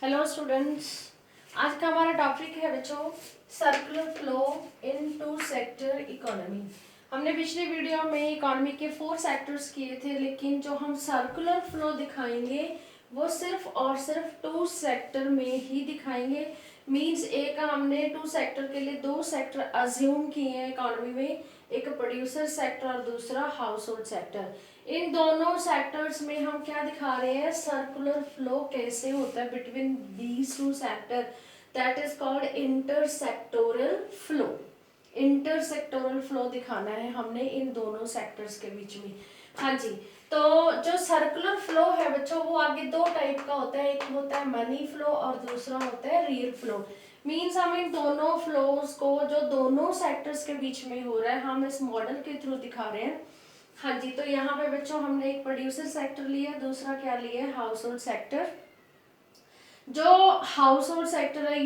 Hello students, आज का हमारा टॉपिक है बच्चों circular flow in two sector economy. हमने पिछली वीडियो में इकोनॉमी के 4 सेक्टर्स किए थे, लेकिन जो हम सर्कुलर फ्लो दिखाएंगे वो सिर्फ और सिर्फ 2 सेक्टर में ही दिखाएंगे। मींस एक हमने 2 सेक्टर के लिए 2 सेक्टर अज्यूम किए हैं इकोनॉमी में, एक प्रोड्यूसर सेक्टर और दूसरा हाउस होल्ड सेक्टर। इन दोनों सेक्टर्स में हम क्या दिखा रहे हैं, सर्कुलर फ्लो कैसे होता है between these 2 sector, that is called intersectoral flow. Intersectoral flow दिखाना है हमने इन दोनों सेक्टर्स के बीच में। हाँ जी, तो जो सर्कुलर फ्लो है बच्चों वो आगे 2 टाइप का होता है, एक होता है मनी फ्लो और दूसरा होता है रियल फ्लो। मीन्स हम इन दोनों फ्लोज को जो दोनों सेक्टर्स के बीच में हो रहा है हम इस मॉडल के थ्रू दिखा रहे हैं। हाँ जी, तो यहाँ पे बच्चों हमने एक प्रोड्यूसर सेक्टर लिया, दूसरा क्या लिया है, हाउस होल्ड सेक्टर। जो हाउस होल्ड सेक्टर है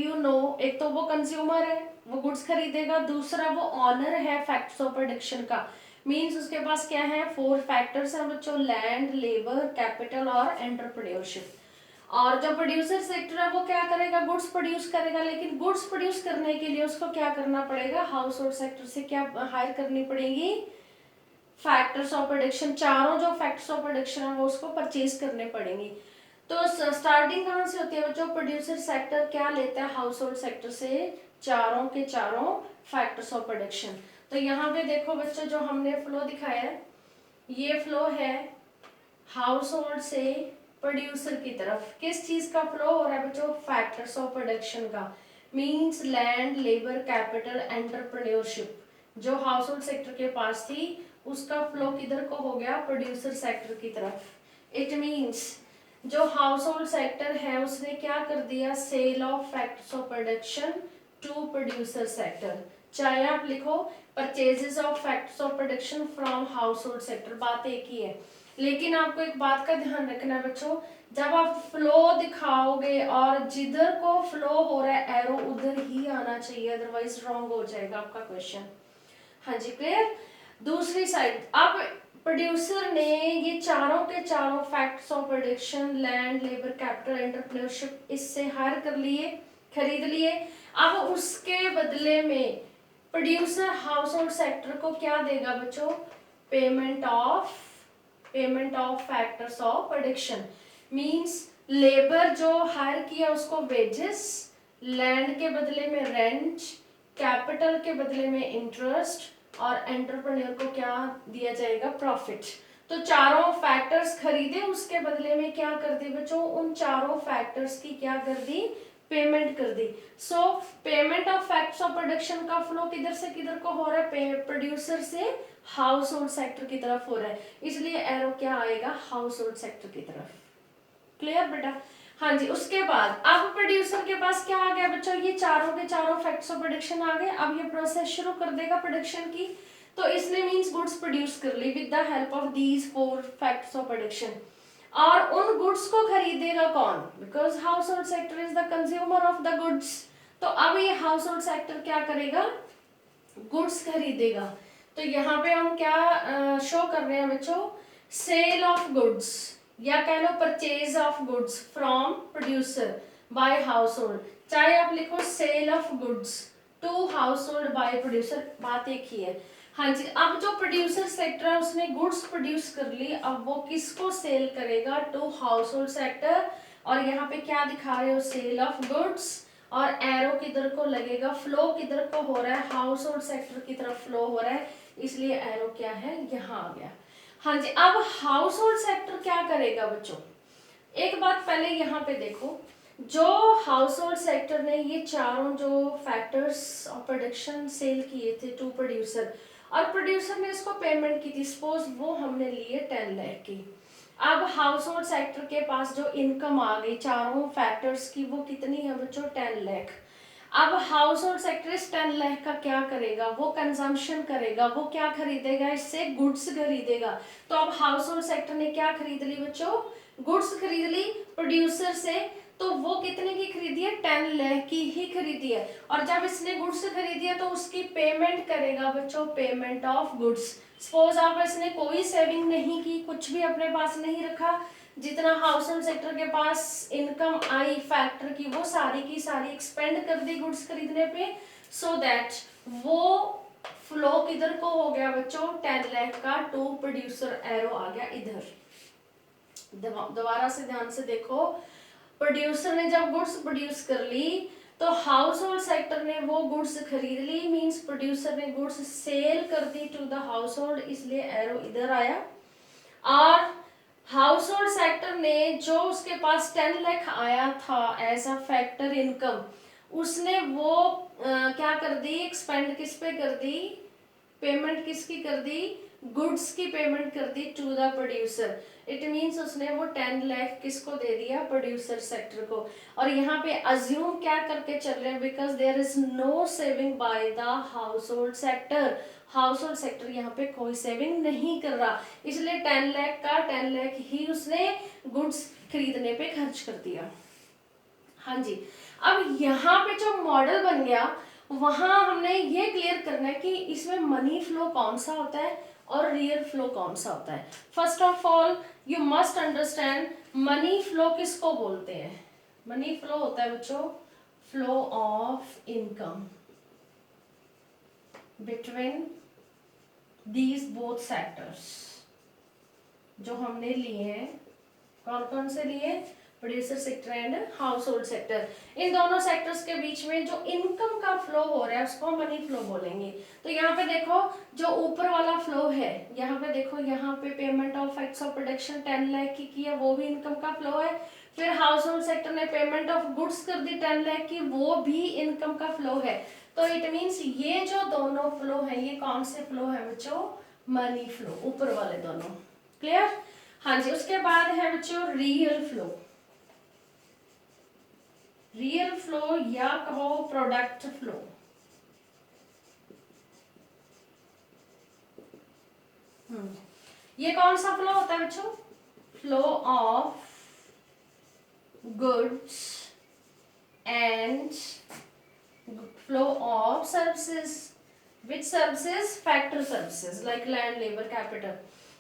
एक तो वो कंज्यूमर है, वो गुड्स खरीदेगा, दूसरा वो ऑनर है फैक्टर्स ऑफ प्रोडक्शन का। मींस उसके पास क्या है, 4 फैक्टर्स हैं बच्चों, लैंड, लेबर, कैपिटल और एंटरप्रेन्योरशिप। और जो प्रोड्यूसर सेक्टर है वो क्या करेगा, गुड्स प्रोड्यूस करेगा, लेकिन गुड्स प्रोड्यूस करने के लिए उसको क्या करना पड़ेगा, हाउस होल्ड सेक्टर से क्या हायर करनी पड़ेगी, फैक्टर्स ऑफ प्रोडक्शन। चारों जो फैक्टर्स ऑफ प्रोडक्शन है वो उसको परचेज करने पड़ेंगे। तो स्टार्टिंग कहाँ से होती है बच्चों, प्रोड्यूसर सेक्टर क्या लेता है हाउस होल्ड सेक्टर से, चारों के चारों फैक्टर्स ऑफ प्रोडक्शन। तो यहाँ पे देखो बच्चों, जो हमने फ्लो दिखाया है ये फ्लो है हाउस होल्ड से प्रोड्यूसर की तरफ। किस चीज का फ्लो हो रहा है बच्चों, फैक्टर्स ऑफ प्रोडक्शन का। Means land, labour, capital, entrepreneurship जो हाउस होल्ड सेक्टर के पास थी उसका फ्लो किधर को हो गया, प्रोड्यूसर सेक्टर की तरफ। इट मींस जो हाउस होल्ड सेक्टर है उसने क्या कर दिया, sale of factors of production to producer sector. चाहे आप लिखो purchases of factors of production from household sector, बात एक ही है। लेकिन आपको एक बात का ध्यान रखना है बच्चों, जब आप फ्लो दिखाओगे और जिधर को फ्लो हो रहा है एरो उधर ही आना चाहिए, अदरवाइज रॉन्ग हो जाएगा आपका क्वेश्चन। हाँ जी, क्लियर। दूसरी साइड, अब प्रोड्यूसर ने ये चारों के चारों facts of production, land, labour, capital, entrepreneurship इससे हायर कर लिए, खरीद लिए। अब उसके बदले में प्रोड्यूसर हाउस होल्ड सेक्टर को क्या देगा बच्चों, payment of factors of production. Means labour जो हायर किया उसको वेजेस, लैंड के बदले में रेंट, कैपिटल के बदले में इंटरेस्ट और एंटरप्रेन्योर को क्या दिया जाएगा, प्रॉफिट। तो चारों फैक्टर्स खरीदे, उसके बदले में क्या कर दी बच्चों, उन चारों फैक्टर्स की क्या कर दी, पेमेंट कर दी। So payment of factors of production का फ्लो किधर से किधर को हो रहा है, प्रोड्यूसर से हाउस होल्ड सेक्टर की तरफ हो रहा है, इसलिए एरो क्या आएगा, हाउस होल्ड सेक्टर की तरफ। क्लियर बेटा। हाँ जी, उसके बाद अब प्रोड्यूसर के पास क्या आ गया बच्चों, ये चारों के चारों फैक्टर्स ऑफ प्रोडक्शन आ गए। अब ये प्रोसेस शुरू कर देगा प्रोडक्शन की। तो इसने मींस गुड्स प्रोड्यूस कर ली with the help of these 4 factors of production. और उन गुड्स को खरीदेगा कौन, because household sector is the consumer of the goods. तो अब ये हाउस होल्ड सेक्टर क्या करेगा, गुड्स खरीदेगा। तो यहाँ पे हम क्या शो कर रहे हैं बच्चों, सेल ऑफ गुड्स या कह लो purchase of goods from producer by household. चाहे आप लिखो sale of goods to household by producer, बात एक ही है। हाँ जी, अब जो प्रोड्यूसर सेक्टर है उसने गुड्स प्रोड्यूस कर ली, अब वो किसको सेल करेगा, टू हाउस होल्ड सेक्टर। और यहाँ पे क्या दिखा रहे हो, सेल ऑफ गुड्स, और एरो किधर को लगेगा, फ्लो किधर को हो रहा है, हाउस होल्ड सेक्टर की तरफ फ्लो हो रहा है, इसलिए एरो क्या है, यहाँ आ गया। हाँ जी, अब हाउस होल्ड सेक्टर क्या करेगा बच्चों, एक बात पहले यहाँ पे देखो, जो हाउस होल्ड सेक्टर ने ये चारों जो फैक्टर्स ऑफ प्रोडक्शन सेल किए थे टू प्रोड्यूसर, और प्रोड्यूसर ने इसको पेमेंट की थी, सपोज वो हमने लिए 10 लाख की। अब हाउस होल्ड सेक्टर के पास जो इनकम आ गई चारों फैक्टर्स की वो कितनी है बच्चों, 10 लाख। अब हाउस होल्ड सेक्टर इस 10 लाख का क्या करेगा, वो कंजम्पशन करेगा, वो क्या खरीदेगा, इससे गुड्स खरीदेगा। तो अब हाउस होल्ड सेक्टर ने क्या खरीद ली बच्चों, गुड्स खरीद ली प्रोड्यूसर से। तो वो कितने की खरीदी है, 10 लाख की ही खरीदी है। और जब इसने गुड्स खरीदी है तो उसकी पेमेंट करेगा बच्चों, पेमेंट ऑफ गुड्स। सपोज आप इसने कोई सेविंग नहीं की, कुछ भी अपने पास नहीं रखा, जितना हाउस होल्ड सेक्टर के पास इनकम आई फैक्टर की, वो सारी की सारी एक्सपेंड कर दी गुड्स खरीदने पे, सो दैट वो फ्लो किधर को हो गया बच्चों, 10 लाख का टू प्रोड्यूसर, एरो आ गया इधर। दोबारा से ध्यान से देखो, प्रोड्यूसर ने जब गुड्स प्रोड्यूस कर ली तो हाउस होल्ड सेक्टर ने वो गुड्स खरीद ली, मींस प्रोड्यूसर ने गुड्स सेल कर दी टू द हाउस होल्ड, इसलिए एरो इधर आया। और हाउस होल्ड सेक्टर ने जो उसके पास 10 लाख आया था एज अ फैक्टर इनकम, उसने वो क्या कर दी, एक्सपेंड किस पे कर दी, पेमेंट किसकी कर दी, गुड्स की पेमेंट कर दी to the producer. It means उसने वो 10 लाख किसको दे दिया, प्रोड्यूसर सेक्टर को। और यहाँ पे अज्यूम क्या करके चल रहे हैं, because there is no saving by the household sector, household sector यहाँ पे कोई सेविंग नहीं कर रहा, इसलिए 10 लाख का 10 लाख ही उसने गुड्स खरीदने पे खर्च कर दिया। हाँ जी, अब यहाँ पे जो मॉडल बन गया वहां हमने ये क्लियर करना है कि इसमें मनी फ्लो कौन सा होता है और रियल फ्लो कौन सा होता है। First of all you must understand money flow किसको बोलते हैं। मनी फ्लो होता है बच्चों flow of income between these both sectors, जो हमने लिए हैं, कौन कौन से लिए, producer sector and household sector. इन दोनों सेक्टर्स के बीच में जो इनकम का फ्लो हो रहा है उसको मनी फ्लो बोलेंगे। तो यहाँ पे देखो जो ऊपर वाला फ्लो है, यहाँ पे देखो, यहाँ पे payment of facts of production 10 lakh की किया, वो भी इनकम का फ्लो है। फिर हाउस होल्ड सेक्टर ने पेमेंट ऑफ गुड्स कर दी 10 लाख की, वो भी इनकम का फ्लो है। तो इट मीन्स ये जो दोनों फ्लो है ये कौन से फ्लो है बच्चों, मनी फ्लो, ऊपर वाले दोनों। क्लियर? हाँ जी, उसके बाद है बच्चों रियल फ्लो। रियल फ्लो या कहो प्रोडक्ट फ्लो। ये कौन सा फ्लो होता है बच्चों, flow of goods and flow of services, which services, factor services like land labour capital.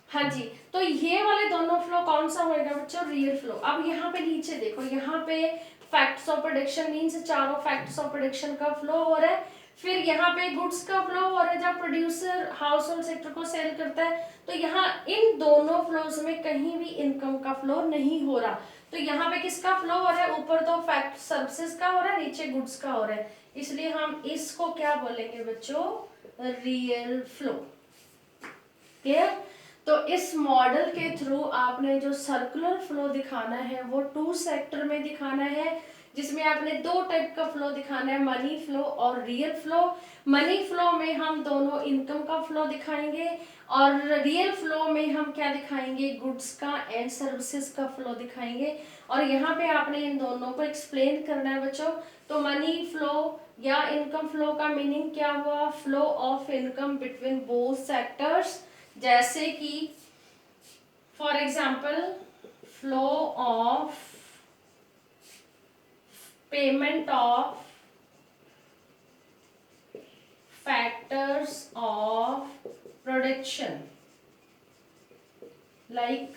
हाँ जी, तो ये वाले दोनों फ्लो कौन सा होएगा बच्चों, रियल फ्लो। अब यहाँ पे नीचे देखो, यहाँ पे फैक्ट्स ऑफ प्रोडक्शन मींस चारों फैक्ट्स ऑफ प्रोडक्शन का फ्लो हो रहा है। फिर यहाँ पे गुड्स का फ्लो हो रहा है जब प्रोड्यूसर हाउस होल्ड सेक्टर को सेल करता है। तो यहाँ इन दोनों फ्लोज में कहीं भी इनकम का फ्लो नहीं हो रहा। तो यहाँ पे किसका फ्लो हो रहा है, ऊपर तो फैक्ट सर्विसेज का हो रहा है, नीचे गुड्स का हो रहा है, इसलिए हम इसको क्या बोलेंगे बच्चों, रियल फ्लो। क्लियर? तो इस मॉडल के थ्रू आपने जो सर्कुलर फ्लो दिखाना है वो 2 सेक्टर में दिखाना है, जिसमें आपने 2 टाइप का फ्लो दिखाना है, मनी फ्लो और रियल फ्लो। मनी फ्लो में हम दोनों इनकम का फ्लो दिखाएंगे और रियल फ्लो में हम क्या दिखाएंगे, गुड्स का एंड सर्विसेज का फ्लो दिखाएंगे। और यहाँ पे आपने इन दोनों को एक्सप्लेन करना है बच्चों। तो मनी फ्लो या इनकम फ्लो का मीनिंग क्या हुआ, flow of income between both sectors, जैसे कि for example flow of payment of factors of production like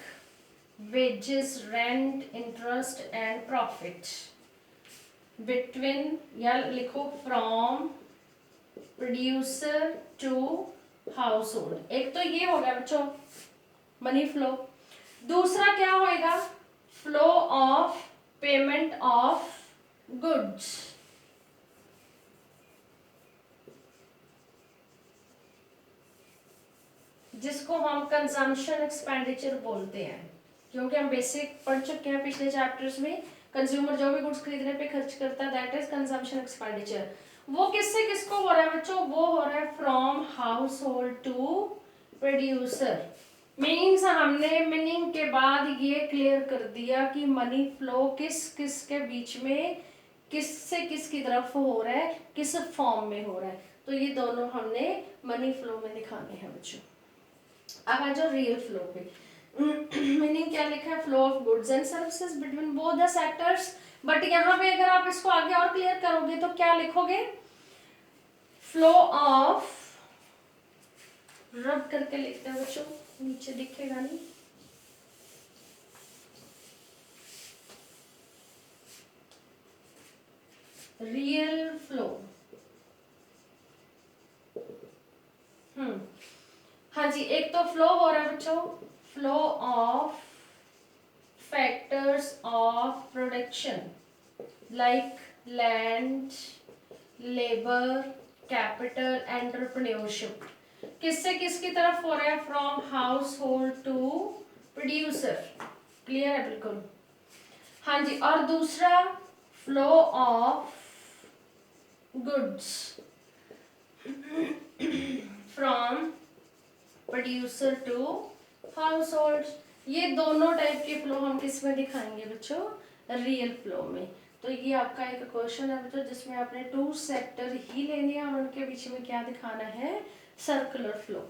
wages, rent, interest and profit between, या लिखो from producer to household. एक तो ये हो गया बच्चों मनी फ्लो। दूसरा क्या होएगा, flow of payment of goods, जिसको हम कंजम्पशन एक्सपेंडिचर बोलते हैं, क्योंकि हम बेसिक पढ़ चुके हैं पिछले चैप्टर्स में, कंज्यूमर जो भी गुड्स खरीदने पे खर्च करता है दैट इज कंजम्पशन एक्सपेंडिचर। वो किससे किसको हो रहा है बच्चों, वो हो रहा है from household to producer. Means हमने मीनिंग के बाद ये क्लियर कर दिया कि मनी फ्लो किस किस के बीच में, किस से किस की तरफ हो रहा है, किस फॉर्म में हो रहा है। तो ये दोनों हमने मनी फ्लो में दिखाने हैं बच्चों। अब आ जाओ रियल फ्लो पे। मीनिंग क्या लिखा है, flow of goods and services between both the sectors. But यहाँ पे अगर आप इसको आगे और क्लियर करोगे तो क्या लिखोगे, फ्लो ऑफ, रब करके लिखते हैं बच्चों, नीचे दिखेगा नहीं, रियल फ्लो। हाँ जी, एक तो फ्लो हो रहा है बच्चों, flow of factors of production like land, labour, capital, entrepreneurship. किससे किसकी तरफ हो रहा है? From household to producer. Clear है बिल्कुल? हाँ जी, और दूसरा flow of goods from producer to household. ये दोनों टाइप के फ्लो हम किस में दिखाएंगे बच्चों? रियल फ्लो में। तो ये आपका एक क्वेश्चन है बच्चों जिसमें आपने टू सेक्टर ही लेने हैं और उनके बीच में क्या दिखाना है? Circular flow.